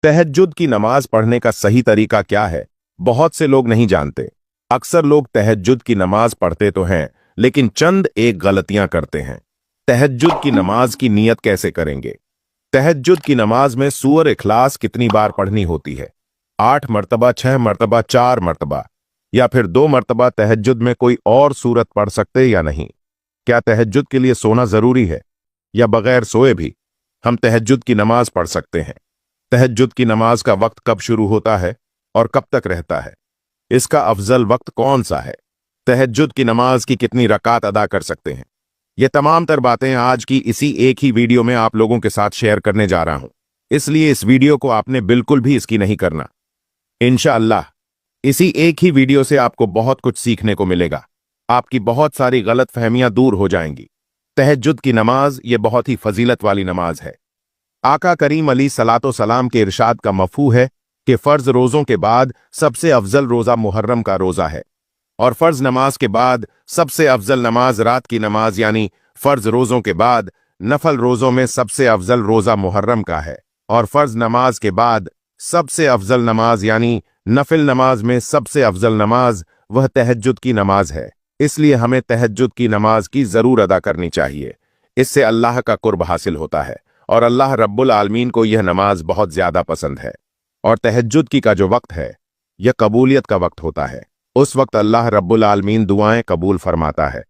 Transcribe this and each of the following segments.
तहज्जुद की नमाज पढ़ने का सही तरीका क्या है, बहुत से लोग नहीं जानते। अक्सर लोग तहज्जुद की नमाज पढ़ते तो हैं, लेकिन चंद एक गलतियां करते हैं। तहज्जुद की नमाज की नियत कैसे करेंगे? तहज्जुद की नमाज में सूर इखलास कितनी बार पढ़नी होती है? 8 मरतबा, 6 मरतबा, 4 मरतबा, या फिर 2 मरतबा? तहज्जुद में कोई और सूरत पढ़ सकते या नहीं? क्या तहज्जुद के लिए सोना जरूरी है, या बगैर सोए भी हम तहज्जुद की नमाज पढ़ सकते हैं? तहज्जुद की नमाज का वक्त कब शुरू होता है और कब तक रहता है? इसका अफजल वक्त कौन सा है? तहज्जुद की नमाज की कितनी रकात अदा कर सकते हैं? ये तमाम तर बातें आज की इसी एक ही वीडियो में आप लोगों के साथ शेयर करने जा रहा हूं, इसलिए इस वीडियो को आपने बिल्कुल भी इसकी नहीं करना। इंशाअल्लाह इसी एक ही वीडियो से आपको बहुत कुछ सीखने को मिलेगा, आपकी बहुत सारी गलत फहमियां दूर हो जाएंगी। तहज्जुद की नमाज ये बहुत ही फजीलत वाली नमाज है। आका करीम अली सलातो सलाम के इरशाद का मफहूम है कि फर्ज रोजों के बाद सबसे अफजल रोजा मुहर्रम का रोजा है, और फर्ज नमाज के बाद सबसे अफजल नमाज रात की नमाज, यानी फर्ज रोजों के बाद नफल रोजों में सबसे अफजल रोजा मुहर्रम का है, और फर्ज नमाज के बाद सबसे अफजल नमाज यानी नफिल नमाज में सबसे अफजल नमाज वह तहज्जुद की नमाज है। इसलिए हमें तहज्जुद की नमाज की जरूर अदा करनी चाहिए। इससे अल्लाह का कुर्ब हासिल होता है, और अल्लाह रब्बुल आलमीन को यह नमाज बहुत ज्यादा पसंद है। और तहज्जुद की का जो वक्त है यह कबूलियत का वक्त होता है। उस वक्त अल्लाह रब्बुल आलमीन दुआएं कबूल फरमाता है।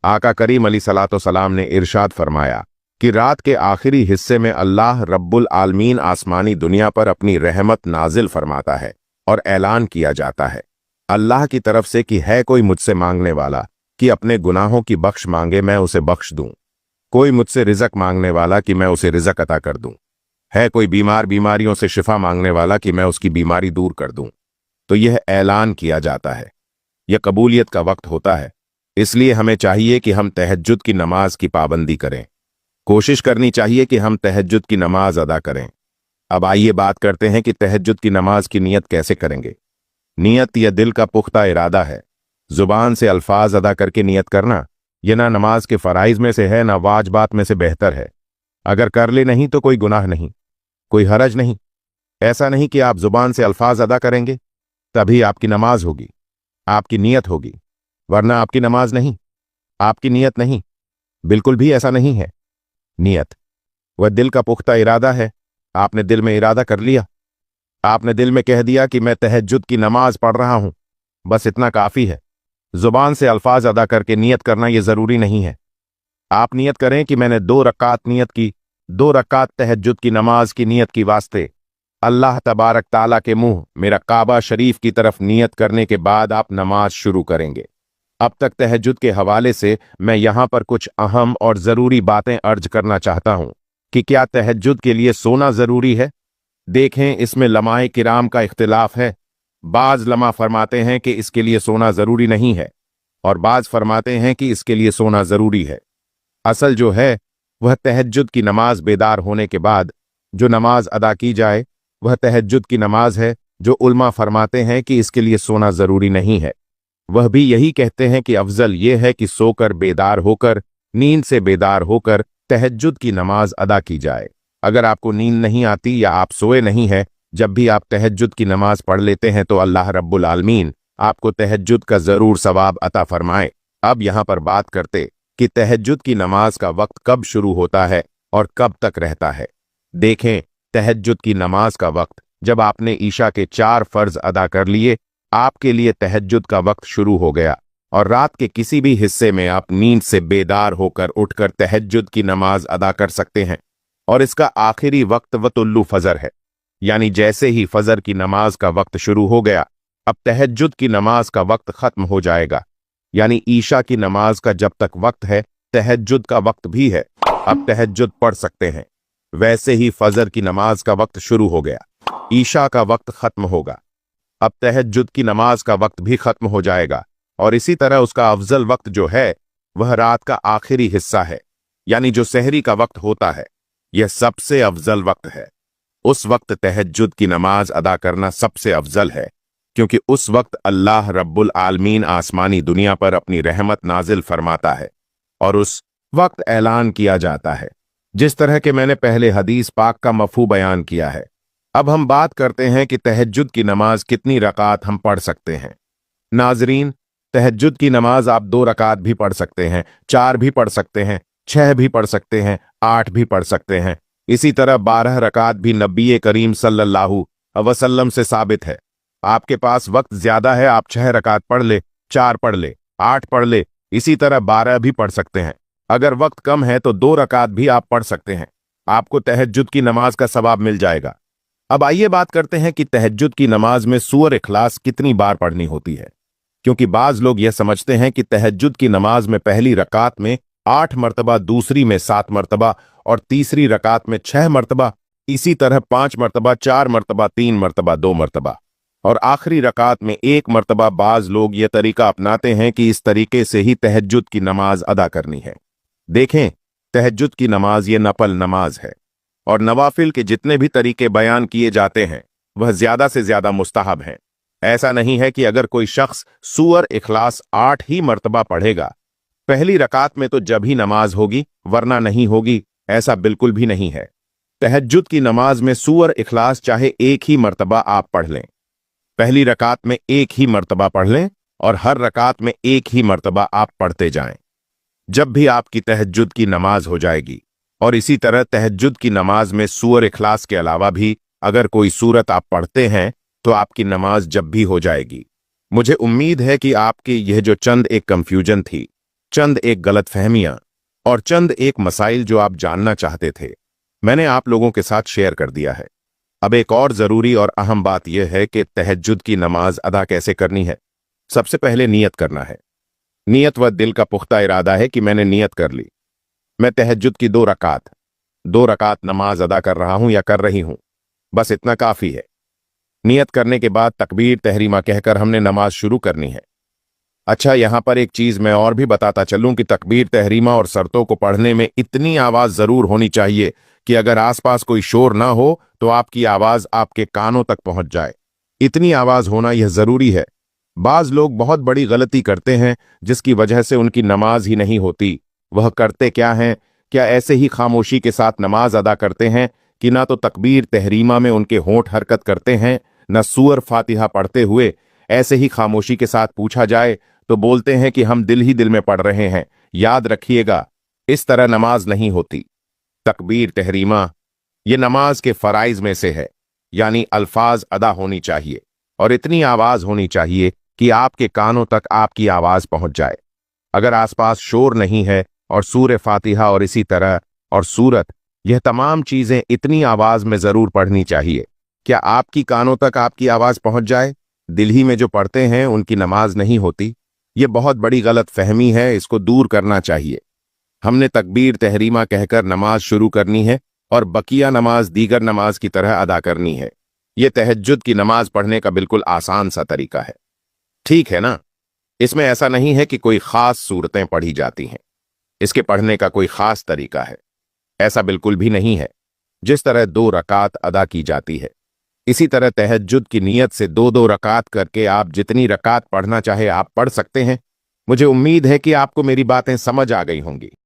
आका करीम अली सलातो सलाम ने इरशाद फरमाया कि रात के आखिरी हिस्से में अल्लाह रब्बुल आलमीन आसमानी दुनिया पर अपनी रहमत नाजिल फरमाता है, और ऐलान किया जाता है अल्लाह की तरफ से कि है कोई मुझसे मांगने वाला कि अपने गुनाहों की बख्श मांगे, मैं उसे बख्श दूं। कोई मुझसे रिजक मांगने वाला कि मैं उसे रिजक अता कर दूं। है कोई बीमार बीमारियों से शिफा मांगने वाला कि मैं उसकी बीमारी दूर कर दूं। तो यह ऐलान किया जाता है, यह कबूलियत का वक्त होता है। इसलिए हमें चाहिए कि हम तहज्जुद की नमाज की पाबंदी करें, कोशिश करनी चाहिए कि हम तहज्जुद की नमाज अदा करें। अब आइए बात करते हैं कि तहज्जुद की नमाज की नियत कैसे करेंगे। नियत यह दिल का पुख्ता इरादा है। जुबान से अल्फाज अदा करके नियत करना यह ना नमाज के फराइज में से है, ना वाजबात में से बेहतर है। अगर कर ले नहीं तो कोई गुनाह नहीं, कोई हरज नहीं। ऐसा नहीं कि आप जुबान से अल्फाज अदा करेंगे तभी आपकी नमाज होगी, आपकी नियत होगी, वरना आपकी नमाज नहीं, आपकी नियत नहीं। बिल्कुल भी ऐसा नहीं है। नियत वह दिल का पुख्ता इरादा है। आपने दिल में इरादा कर लिया, आपने दिल में कह दिया कि मैं तहज्जुद की नमाज पढ़ रहा हूं, बस इतना काफी है। जुबान से अल्फाज अदा करके नियत करना यह जरूरी नहीं है। आप नियत करें कि मैंने 2 रकात नियत की, 2 रकात तहज्जुद की नमाज की नियत की वास्ते अल्लाह तबारक ताला के मुंह मेरा काबा शरीफ की तरफ नियत करने के बाद आप नमाज शुरू करेंगे। अब तक तहज्जुद के हवाले से मैं यहां पर कुछ अहम और जरूरी बातें अर्ज करना चाहता हूं कि क्या तहज्जुद के लिए सोना जरूरी है? देखें, इसमें लमाए किराम का इख्तिलाफ है। बाज लमा फरमाते हैं कि इसके लिए सोना जरूरी नहीं है, और बाज फरमाते हैं कि इसके लिए सोना जरूरी है। असल जो है वह तहज्जुद की नमाज बेदार होने के बाद जो नमाज अदा की जाए वह तहज्जुद की नमाज है। जो उल्मा फरमाते हैं कि इसके लिए सोना जरूरी नहीं है, वह भी यही कहते हैं कि अफजल यह है कि सोकर बेदार होकर, नींद से बेदार होकर तहज्जुद की नमाज अदा की जाए। अगर आपको नींद नहीं आती या आप सोए नहीं हैं, जब भी आप तहज्जुद की नमाज पढ़ लेते हैं तो अल्लाह रब्बुल आलमीन आपको तहज्जुद का जरूर सवाब अता फरमाए। अब यहां पर बात करते कि तहज्जुद की नमाज का वक्त कब शुरू होता है और कब तक रहता है। देखें, तहज्जुद की नमाज का वक्त जब आपने ईशा के 4 फर्ज अदा कर लिए, आपके लिए तहज्जुद का वक्त शुरू हो गया, और रात के किसी भी हिस्से में आप नींद से बेदार होकर उठकर तहज्जुद की नमाज अदा कर सकते हैं। और इसका आखिरी वक्त वतुल्लु फजर है, यानी जैसे ही फजर की नमाज का वक्त शुरू हो गया, अब तहज्जुद की नमाज का वक्त खत्म हो जाएगा। यानी ईशा की नमाज का जब तक वक्त है तहज्जुद का वक्त भी है। अब तहज्जुद पढ़ सकते हैं। वैसे ही फजर की नमाज का वक्त शुरू हो गया, ईशा का वक्त खत्म होगा, अब तहज्जुद की नमाज का वक्त भी खत्म हो जाएगा। और इसी तरह उसका अफजल वक्त जो है वह रात का आखिरी हिस्सा है, यानी जो सहरी का वक्त होता है, यह सबसे अफजल वक्त है। उस वक्त तहज्जुद की नमाज अदा करना सबसे अफजल है, क्योंकि उस वक्त अल्लाह रब्बुल आलमीन आसमानी दुनिया पर अपनी रहमत नाजिल फरमाता है, और उस वक्त ऐलान किया जाता है, जिस तरह के मैंने पहले हदीस पाक का मफहूम बयान किया है। अब हम बात करते हैं कि तहज्जुद की नमाज कितनी रकात हम पढ़ सकते हैं। नाजरीन, तहज्जुद की नमाज आप 2 रकात भी पढ़ सकते हैं, 4 भी पढ़ सकते हैं, 6 भी पढ़ सकते हैं, 8 भी पढ़ सकते हैं। इसी तरह 12 रकात भी नबी करीम सल्लल्लाहु अलैहि वसल्लम से साबित है। आपके पास वक्त ज्यादा है, आप 6 रकात पढ़ ले, 4 पढ़ ले, 8 पढ़ ले, इसी तरह 12 भी पढ़ सकते हैं। अगर वक्त कम है तो 2 रकात भी आप पढ़ सकते हैं, आपको तहज्जुद की नमाज का सवाब मिल जाएगा। अब आइए बात करते हैं कि तहज्जुद की नमाज में सूरह इखलास कितनी बार पढ़नी होती है, क्योंकि बाज लोग यह समझते हैं कि तहज्जुद की नमाज में पहली रकात में 8 मरतबा, दूसरी में 7 मरतबा और तीसरी रकात में 6 मरतबा, इसी तरह 5 मरतबा, 4 मरतबा, 3 मरतबा, 2 मरतबा और आखिरी रकात में 1 मरतबा। बाज लोग यह तरीका अपनाते हैं कि इस तरीके से ही तहज्जुद की नमाज अदा करनी है। देखें, तहज्जुद की नमाज ये नफल नमाज है और नवाफिल के जितने भी तरीके बयान किए जाते हैं वह ज्यादा से ज्यादा मुस्तहब हैं। ऐसा नहीं है कि अगर कोई शख्स सूरह इखलास 8 ही मरतबा पढ़ेगा पहली रकात में तो जब ही नमाज होगी वरना नहीं होगी, ऐसा बिल्कुल भी नहीं है। तहज्जुद की नमाज में सूरह इखलास चाहे 1 ही मरतबा आप पढ़ लें, पहली रकात में 1 ही मरतबा पढ़ लें और हर रकात में 1 ही मरतबा आप पढ़ते जाएं, जब भी आपकी तहज्जुद की नमाज हो जाएगी। और इसी तरह तहज्जुद की नमाज में सूरह इखलास के अलावा भी अगर कोई सूरत आप पढ़ते हैं तो आपकी नमाज जब भी हो जाएगी। मुझे उम्मीद है कि आपकी यह जो चंद एक कंफ्यूजन थी, चंद एक गलतफहमियां और चंद एक मसाइल जो आप जानना चाहते थे, मैंने आप लोगों के साथ शेयर कर दिया है। अब एक और जरूरी और अहम बात यह है कि तहज्जुद की नमाज अदा कैसे करनी है। सबसे पहले नियत करना है। नियत व दिल का पुख्ता इरादा है कि मैंने नियत कर ली, मैं तहज्जुद की 2 रकात नमाज अदा कर रहा हूं या कर रही हूं, बस इतना काफी है। नियत करने के बाद तकबीर तहरीमा कहकर हमने नमाज शुरू करनी है। अच्छा, यहां पर एक चीज मैं और भी बताता चलूं कि तकबीर तहरीमा और शर्तों को पढ़ने में इतनी आवाज जरूर होनी चाहिए कि अगर आसपास कोई शोर ना हो तो आपकी आवाज आपके कानों तक पहुंच जाए। इतनी आवाज होना यह जरूरी है। बाज लोग बहुत बड़ी गलती करते हैं जिसकी वजह से उनकी नमाज ही नहीं होती। वह करते क्या हैं? क्या ऐसे ही खामोशी के साथ नमाज अदा करते हैं कि ना तो तकबीर तहरीमा में उनके होंठ हरकत करते हैं, न सूरह फातिहा पढ़ते हुए ऐसे ही खामोशी के साथ पूछा जाए तो बोलते हैं कि हम दिल ही दिल में पढ़ रहे हैं। याद रखिएगा, इस तरह नमाज नहीं होती। तकबीर तहरीमा ये नमाज के फराइज में से है, यानी अल्फाज अदा होनी चाहिए और इतनी आवाज होनी चाहिए कि आपके कानों तक आपकी आवाज पहुंच जाए। अगर आसपास शोर नहीं है और सूरह फातिहा और इसी तरह और सूरत, यह तमाम चीजें इतनी आवाज में जरूर पढ़नी चाहिए। क्या आपकी कानों तक आपकी आवाज पहुंच जाए? दिल ही में जो पढ़ते हैं उनकी नमाज नहीं होती। यह बहुत बड़ी गलत फहमी है, इसको दूर करना चाहिए। हमने तकबीर तहरीमा कहकर नमाज शुरू करनी है और बकिया नमाज दीगर नमाज की तरह अदा करनी है। यह तहज्जुद की नमाज पढ़ने का बिल्कुल आसान सा तरीका है, ठीक है ना? इसमें ऐसा नहीं है कि कोई खास सूरतें पढ़ी जाती हैं, इसके पढ़ने का कोई खास तरीका है, ऐसा बिल्कुल भी नहीं है। जिस तरह 2 रकात अदा की जाती है, इसी तरह तहज्जुद की नीयत से 2-2 रकात करके आप जितनी रकात पढ़ना चाहे आप पढ़ सकते हैं। मुझे उम्मीद है कि आपको मेरी बातें समझ आ गई होंगी।